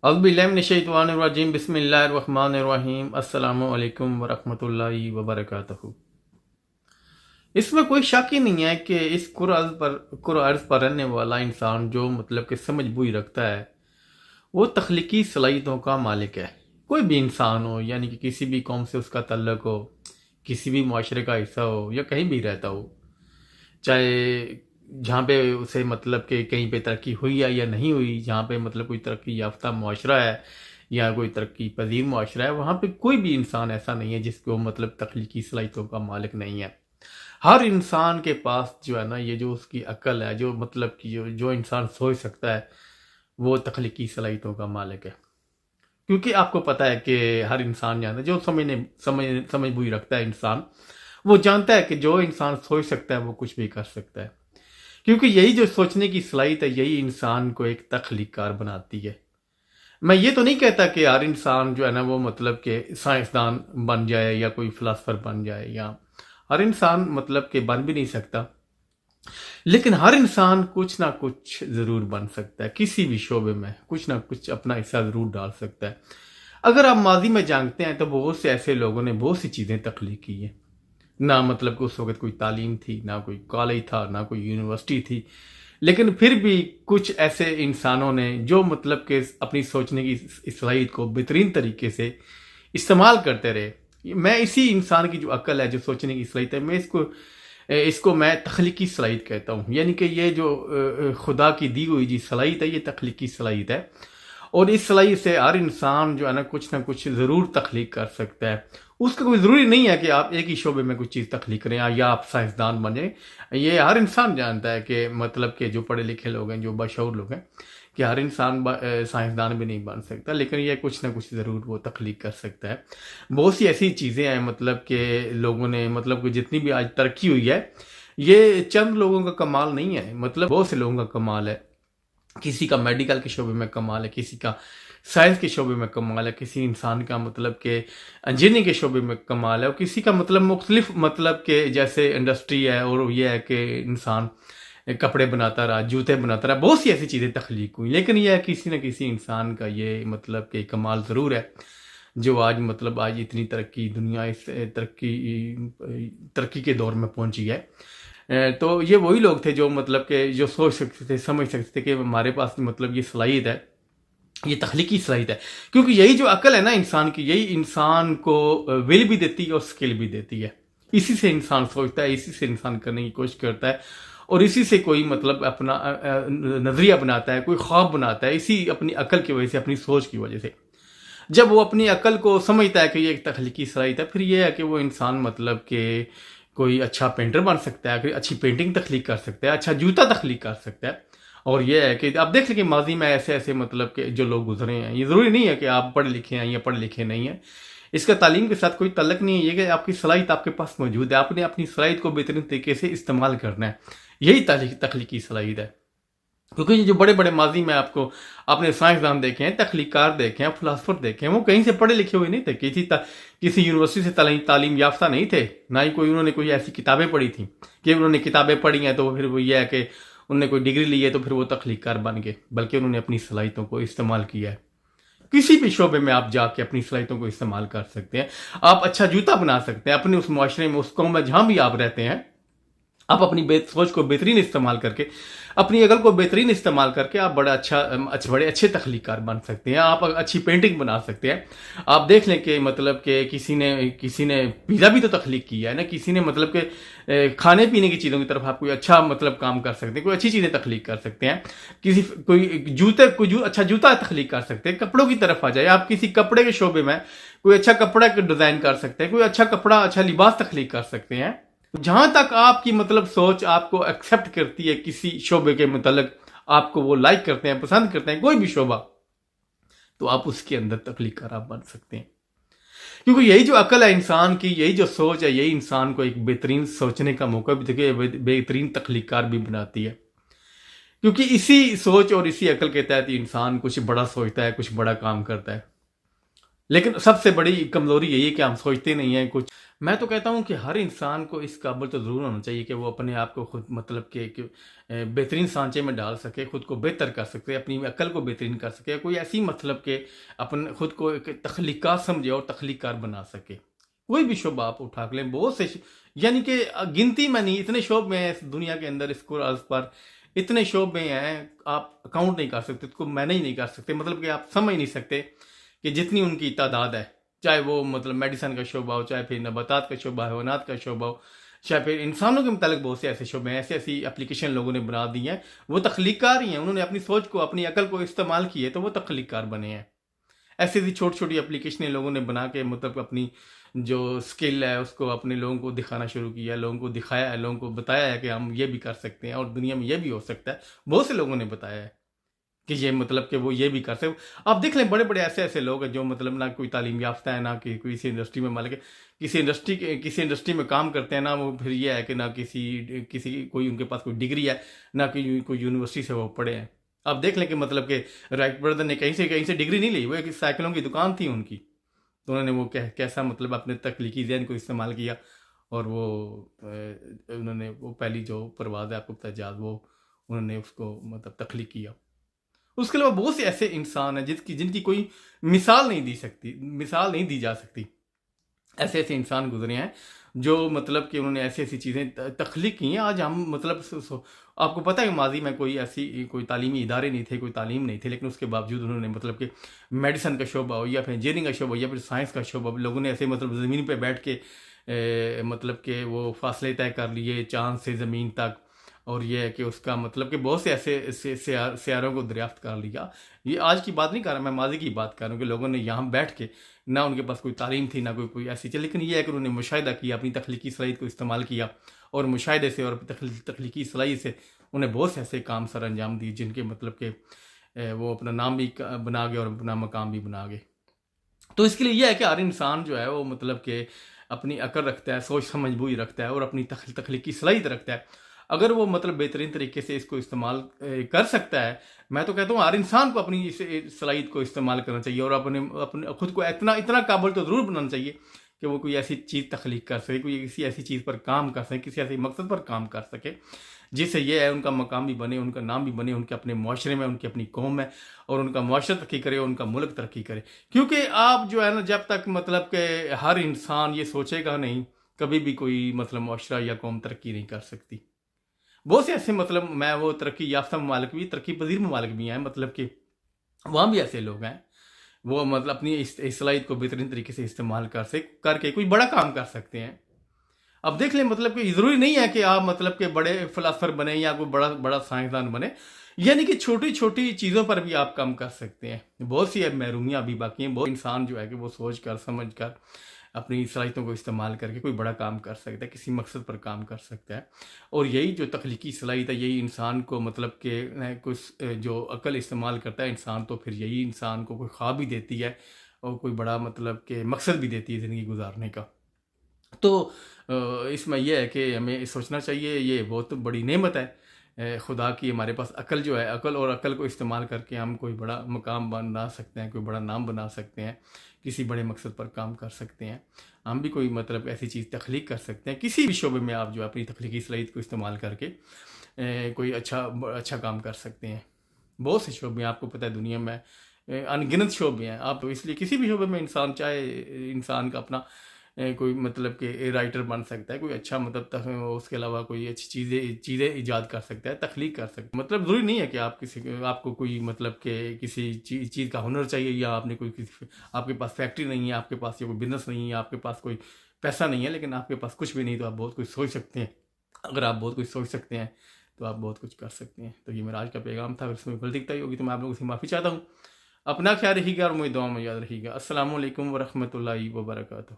اعوذ باللہ من الشیطان الرجیم بسم اللہ الرحمن الرحیم السلام علیکم ورحمۃ اللہ وبرکاتہ۔ اس میں کوئی شک ہی نہیں ہے کہ اس کرۂ پر رہنے والا انسان جو کہ سمجھ بوئی رکھتا ہے وہ تخلیقی صلاحیتوں کا مالک ہے۔ کوئی بھی انسان ہو، یعنی کہ کسی بھی قوم سے اس کا تعلق ہو، کسی بھی معاشرے کا حصہ ہو یا کہیں بھی رہتا ہو، چاہے جہاں پہ اسے کہ کہیں پہ ترقی ہوئی ہے یا نہیں ہوئی، جہاں پہ کوئی ترقی یافتہ معاشرہ ہے یا کوئی ترقی پذیر معاشرہ ہے، وہاں پہ کوئی بھی انسان ایسا نہیں ہے جس کو تخلیقی صلاحیتوں کا مالک نہیں ہے۔ ہر انسان کے پاس جو ہے نا، یہ جو اس کی عقل ہے، جو جو انسان سوچ سکتا ہے، وہ تخلیقی صلاحیتوں کا مالک ہے۔ کیونکہ آپ کو پتہ ہے کہ ہر انسان جانتا ہے، جو سمجھ بوئی رکھتا ہے انسان، وہ جانتا ہے کہ جو انسان سوچ سکتا ہے وہ کچھ بھی کر سکتا ہے، کیونکہ یہی جو سوچنے کی صلاحیت ہے یہی انسان کو ایک تخلیق کار بناتی ہے۔ میں یہ تو نہیں کہتا کہ ہر انسان جو ہے نا وہ کہ سائنسدان بن جائے یا کوئی فلاسفر بن جائے، یا ہر انسان کہ بن بھی نہیں سکتا، لیکن ہر انسان کچھ نہ کچھ ضرور بن سکتا ہے، کسی بھی شعبے میں کچھ نہ کچھ اپنا حصہ ضرور ڈال سکتا ہے۔ اگر آپ ماضی میں جانتے ہیں تو بہت سے ایسے لوگوں نے بہت سی چیزیں تخلیق کی ہیں، نہ کہ اس وقت کوئی تعلیم تھی، نہ کوئی کالج تھا، نہ کوئی یونیورسٹی تھی، لیکن پھر بھی کچھ ایسے انسانوں نے جو کہ اپنی سوچنے کی صلاحیت کو بہترین طریقے سے استعمال کرتے رہے۔ میں اسی انسان کی جو عقل ہے، جو سوچنے کی صلاحیت ہے، میں اس کو میں تخلیقی صلاحیت کہتا ہوں۔ یعنی کہ یہ جو خدا کی دی ہوئی جی صلاحیت ہے، یہ تخلیقی صلاحیت ہے، اور اس صلاحیت سے ہر انسان جو ہے نا کچھ نہ کچھ ضرور تخلیق کر سکتا ہے۔ اس کا کوئی ضروری نہیں ہے کہ آپ ایک ہی شعبے میں کچھ چیز تخلیق کریں یا آپ سائنسدان بنیں۔ یہ ہر انسان جانتا ہے کہ جو پڑھے لکھے لوگ ہیں، جو باشعور لوگ ہیں، کہ ہر انسان سائنسدان بھی نہیں بن سکتا، لیکن یہ کچھ نہ کچھ ضرور وہ تخلیق کر سکتا ہے۔ بہت سی ایسی چیزیں ہیں کہ لوگوں نے کہ جتنی بھی آج ترقی ہوئی ہے، یہ چند لوگوں کا کمال نہیں ہے، بہت سے لوگوں کا کمال ہے۔ کسی کا میڈیکل کے شعبے میں کمال ہے، کسی کا سائنس کے شعبے میں کمال ہے، کسی انسان کا کہ انجینئرنگ کے شعبے میں کمال ہے، اور کسی کا مختلف کہ جیسے انڈسٹری ہے، اور یہ ہے کہ انسان کپڑے بناتا رہا، جوتے بناتا رہا، بہت سی ایسی چیزیں تخلیق ہوئی، لیکن یہ کسی نہ کسی انسان کا یہ کہ کمال ضرور ہے، جو آج آج اتنی ترقی، دنیا اس ترقی کے دور میں پہنچی ہے۔ تو یہ وہی لوگ تھے جو کہ جو سوچ سکتے تھے، سمجھ سکتے تھے کہ ہمارے پاس یہ صلاحیت ہے، یہ تخلیقی صلاحیت ہے، کیونکہ یہی جو عقل ہے نا انسان کی، یہی انسان کو ول بھی دیتی ہے اور اسکل بھی دیتی ہے۔ اسی سے انسان سوچتا ہے، اسی سے انسان کرنے کی کوشش کرتا ہے، اور اسی سے کوئی اپنا نظریہ بناتا ہے، کوئی خواب بناتا ہے، اسی اپنی عقل کی وجہ سے، اپنی سوچ کی وجہ سے۔ جب وہ اپنی عقل کو سمجھتا ہے کہ یہ ایک تخلیقی صلاحیت ہے، پھر یہ ہے کہ وہ انسان کہ کوئی اچھا پینٹر بن سکتا ہے، کوئی اچھی پینٹنگ تخلیق کر سکتا ہے، اچھا جوتا تخلیق کر سکتا ہے۔ اور یہ ہے کہ آپ دیکھ لیں کہ ماضی میں ایسے کہ جو لوگ گزرے ہیں، یہ ضروری نہیں ہے کہ آپ پڑھے لکھے ہیں یا پڑھے لکھے نہیں ہیں، اس کا تعلیم کے ساتھ کوئی تعلق نہیں ہے، یہ کہ آپ کی صلاحیت آپ کے پاس موجود ہے، آپ نے اپنی صلاحیت کو بہترین طریقے سے استعمال کرنا ہے، یہی تخلیقی صلاحیت ہے۔ کیونکہ یہ جو بڑے بڑے ماضی میں آپ نے سائنسدان دیکھے ہیں، تخلیق کار دیکھے ہیں، فلاسفر دیکھے ہیں، وہ کہیں سے پڑھے لکھے ہوئے نہیں تھے، کسی یونیورسٹی سے تعلیم یافتہ نہیں تھے، نہ ہی انہوں نے کوئی ایسی کتابیں پڑھی تھیں کہ انہوں نے کتابیں پڑھی ہیں تو پھر وہ یہ ہے کہ انہوں نے کوئی ڈگری لی ہے تو پھر وہ تخلیق کار بن گئے، بلکہ انہوں نے اپنی صلاحیتوں کو استعمال کیا ہے۔ کسی بھی شعبے میں آپ جا کے اپنی صلاحیتوں کو استعمال کر سکتے ہیں، آپ اچھا جوتا بنا سکتے ہیں، اپنے اس معاشرے میں، اس قوم میں جہاں بھی آپ رہتے ہیں، آپ اپنی سوچ کو بہترین استعمال کر کے، اپنی عقل کو بہترین استعمال کر کے آپ بڑے اچھے تخلیق کار بن سکتے ہیں، آپ اچھی پینٹنگ بنا سکتے ہیں۔ آپ دیکھ لیں کہ کہ کسی نے پیزا بھی تو تخلیق کیا ہے نا، کسی نے کہ کھانے پینے کی چیزوں کی طرف آپ کوئی اچھا کام کر سکتے ہیں، کوئی اچھی چیزیں تخلیق کر سکتے ہیں، کوئی اچھا جوتا تخلیق کر سکتے ہیں۔ کپڑوں کی طرف آ جائے، آپ کسی کپڑے کے شعبے میں کوئی اچھا کپڑا ڈیزائن کر سکتے ہیں، کوئی اچھا کپڑا، اچھا لباس تخلیق کر سکتے ہیں۔ جہاں تک آپ کی سوچ آپ کو ایکسپٹ کرتی ہے، کسی شعبے کے متعلق آپ کو وہ لائک کرتے ہیں، پسند کرتے ہیں، کوئی بھی شعبہ، تو آپ اس کے اندر تخلیق کار آپ بن سکتے ہیں۔ کیونکہ یہی جو عقل ہے انسان کی، یہی جو سوچ ہے، یہی انسان کو ایک بہترین سوچنے کا موقع بھی دیکھے، بہترین تخلیق کار بھی بناتی ہے۔ کیونکہ اسی سوچ اور اسی عقل کے تحت انسان کچھ بڑا سوچتا ہے، کچھ بڑا کام کرتا ہے۔ لیکن سب سے بڑی کمزوری یہی ہے کہ ہم سوچتے نہیں ہیں کچھ۔ میں تو کہتا ہوں کہ ہر انسان کو اس قابل تو ضرور ہونا چاہیے کہ وہ اپنے آپ کو خود مطلب کہ بہترین سانچے میں ڈال سکے، خود کو بہتر کر سکے، اپنی عقل کو بہترین کر سکے، کوئی ایسی مطلب کہ اپنے خود کو ایک تخلیقات سمجھے اور تخلیق کار بنا سکے۔ کوئی بھی شعبہ آپ اٹھا لیں، بہت سے یعنی کہ گنتی میں نہیں، اتنے شعبے ہیں اس دنیا کے اندر، اس ارض پر اتنے شعبے ہیں، آپ اکاؤنٹ نہیں کر سکتے، اس کو مینیج نہیں کر سکتے، مطلب کہ آپ سمجھ نہیں سکتے کہ جتنی ان کی تعداد ہے، چاہے وہ مطلب میڈیسن کا شعبہ ہو، چاہے پھر نباتات کا شعبہ، حیوانات کا شعبہ ہو، چاہے پھر انسانوں کے متعلق بہت سے ایسے شعبے ہیں، ایسی اپلیکیشن لوگوں نے بنا دی ہیں، وہ تخلیق کار ہی ہیں، انہوں نے اپنی سوچ کو، اپنی عقل کو استعمال کی ہے تو وہ تخلیق کار بنے ہیں۔ ایسی ایسی چھوٹی چھوٹی اپلیکیشنیں لوگوں نے بنا کے مطلب اپنی جو سکل ہے اس کو اپنے لوگوں کو دکھانا شروع کیا ہے، لوگوں کو دکھایا ہے، لوگوں کو بتایا ہے کہ ہم یہ بھی کر سکتے ہیں اور دنیا میں یہ بھی ہو سکتا ہے، بہت سے لوگوں نے بتایا ہے کہ یہ مطلب کہ وہ یہ بھی کر سکتے۔ آپ دیکھ لیں بڑے بڑے ایسے لوگ ہیں جو مطلب نہ کوئی تعلیم یافتہ ہے، نہ کہ کسی انڈسٹری میں مالک ہے، کسی انڈسٹری میں کام کرتے ہیں، نہ وہ پھر یہ ہے کہ نہ کسی کوئی ان کے پاس کوئی ڈگری ہے، نہ کوئی یونیورسٹی سے وہ پڑھے ہیں۔ آپ دیکھ لیں کہ مطلب کہ رائٹ بردر نے کہیں سے ڈگری نہیں لی، وہ ایک سائیکلوں کی دکان تھی ان کی، تو انہوں نے وہ کیسا مطلب اپنے تخلیقی ذہن کو استعمال کیا، اور وہ انہوں نے وہ پہلی جو پرواز ہے آپ کو پتہ ہے جہاز، وہ انہوں نے اس کو مطلب تخلیق کیا۔ اس کے علاوہ بہت سے ایسے انسان ہیں جن کی کوئی مثال نہیں دی جا سکتی، ایسے انسان گزرے ہیں جو مطلب کہ انہوں نے ایسی چیزیں تخلیق کی ہیں۔ آج ہم مطلب آپ کو پتہ ہے کہ ماضی میں کوئی تعلیمی ادارے نہیں تھے، کوئی تعلیم نہیں تھے، لیکن اس کے باوجود انہوں نے مطلب کہ میڈیسن کا شعبہ ہو یا پھر انجینئرنگ کا شعبہ ہو یا پھر سائنس کا شعبہ ہو، لوگوں نے ایسے مطلب زمین پہ بیٹھ کے مطلب کہ وہ فاصلے طے کر لیے چاند سے زمین تک، اور یہ ہے کہ اس کا مطلب کہ بہت سے ایسے سیاروں کو دریافت کر لیا۔ یہ آج کی بات نہیں کر رہا، میں ماضی کی بات کر رہا ہوں کہ لوگوں نے یہاں بیٹھ کے، نہ ان کے پاس کوئی تعلیم تھی، نہ کوئی ایسی چیز، لیکن یہ ہے کہ انہوں نے مشاہدہ کیا، اپنی تخلیقی صلاحیت کو استعمال کیا، اور مشاہدے سے اور تخلیقی صلاحیت سے انہیں بہت سے ایسے کام سر انجام دیے جن کے مطلب کہ وہ اپنا نام بھی بنا گئے اور اپنا مقام بھی بنا گئے۔ تو اس کے لیے یہ ہے کہ ہر انسان جو ہے وہ مطلب کہ اپنی عقل رکھتا ہے، سوچ سمجھ بوجھ رکھتا ہے، اور اپنی تخلیقی صلاحیت رکھتا ہے۔ اگر وہ مطلب بہترین طریقے سے اس کو استعمال کر سکتا ہے، میں تو کہتا ہوں ہر انسان کو اپنی اس صلاحیت کو استعمال کرنا چاہیے، اور اپنے خود کو اتنا قابل تو ضرور بنانا چاہیے کہ وہ کوئی ایسی چیز تخلیق کر سکے، کوئی کسی ایسی چیز پر کام کر سکے، کسی ایسی مقصد پر کام کر سکے جس سے یہ ہے ان کا مقام بھی بنے، ان کا نام بھی بنے، ان کے اپنے معاشرے میں، ان کی اپنی قوم میں، اور ان کا معاشرہ ترقی کرے، اور ان کا ملک ترقی کرے۔ کیونکہ آپ جو ہے نا، جب تک مطلب کہ ہر انسان یہ سوچے گا نہیں، کبھی بھی کوئی مطلب معاشرہ یا قوم ترقی نہیں کر سکتی۔ بہت سے ایسے مطلب میں وہ ترقی یافتہ ممالک بھی، ترقی پذیر ممالک بھی ہیں، مطلب کہ وہاں بھی ایسے لوگ ہیں، وہ مطلب اپنی صلاحیت کو بہترین طریقے سے استعمال کر کے کوئی بڑا کام کر سکتے ہیں۔ اب دیکھ لیں مطلب کہ ضروری نہیں ہے کہ آپ مطلب کہ بڑے فلاسفر بنے یا کوئی بڑا سائنسدان بنے، یعنی کہ چھوٹی چھوٹی چیزوں پر بھی آپ کام کر سکتے ہیں۔ بہت سی محرومیاں بھی باقی ہیں، بہت انسان جو ہے کہ وہ سوچ کر سمجھ کر اپنی صلاحیتوں کو استعمال کر کے کوئی بڑا کام کر سکتا ہے، کسی مقصد پر کام کر سکتا ہے، اور یہی جو تخلیقی صلاحیت ہے، یہی انسان کو مطلب کہ کچھ جو عقل استعمال کرتا ہے انسان، تو پھر یہی انسان کو کوئی خواب بھی دیتی ہے اور کوئی بڑا مطلب کہ مقصد بھی دیتی ہے زندگی گزارنے کا۔ تو اس میں یہ ہے کہ ہمیں سوچنا چاہیے، یہ بہت بڑی نعمت ہے خدا کی، ہمارے پاس عقل جو ہے، عقل کو استعمال کر کے ہم کوئی بڑا مقام بنا سکتے ہیں، کوئی بڑا نام بنا سکتے ہیں، کسی بڑے مقصد پر کام کر سکتے ہیں، ہم بھی کوئی مطلب ایسی چیز تخلیق کر سکتے ہیں۔ کسی بھی شعبے میں آپ جو اپنی تخلیقی صلاحیت کو استعمال کر کے کوئی اچھا کام کر سکتے ہیں۔ بہت سے شعبے ہیں، آپ کو پتہ ہے دنیا میں ان گنت شعبے ہیں، آپ اس لیے کسی بھی شعبے میں انسان چاہے انسان کا اپنا کوئی مطلب کہ رائٹر بن سکتا ہے، کوئی اچھا مطلب اس کے علاوہ کوئی اچھی چیزیں ایجاد کر سکتا ہے، تخلیق کر سکتا ہے۔ مطلب ضروری نہیں ہے کہ آپ کو کوئی مطلب کہ کسی چیز کا ہنر چاہیے، یا آپ کے پاس فیکٹری نہیں ہے، آپ کے پاس کوئی بزنس نہیں ہے، آپ کے پاس کوئی پیسہ نہیں ہے، لیکن آپ کے پاس کچھ بھی نہیں، تو آپ بہت کچھ سوچ سکتے ہیں۔ اگر آپ بہت کچھ سوچ سکتے ہیں تو آپ بہت کچھ کر سکتے ہیں۔ تو یہ میرا آج کا پیغام تھا، اگر اس میں غلطی دکھتا ہوگی تو میں آپ لوگوں سے معافی چاہتا ہوں۔ اپنا خیال رکھیے گا اور مجھے دعا میں یاد رکھیے گا۔ السلام علیکم ورحمۃ اللہ وبرکاتہ۔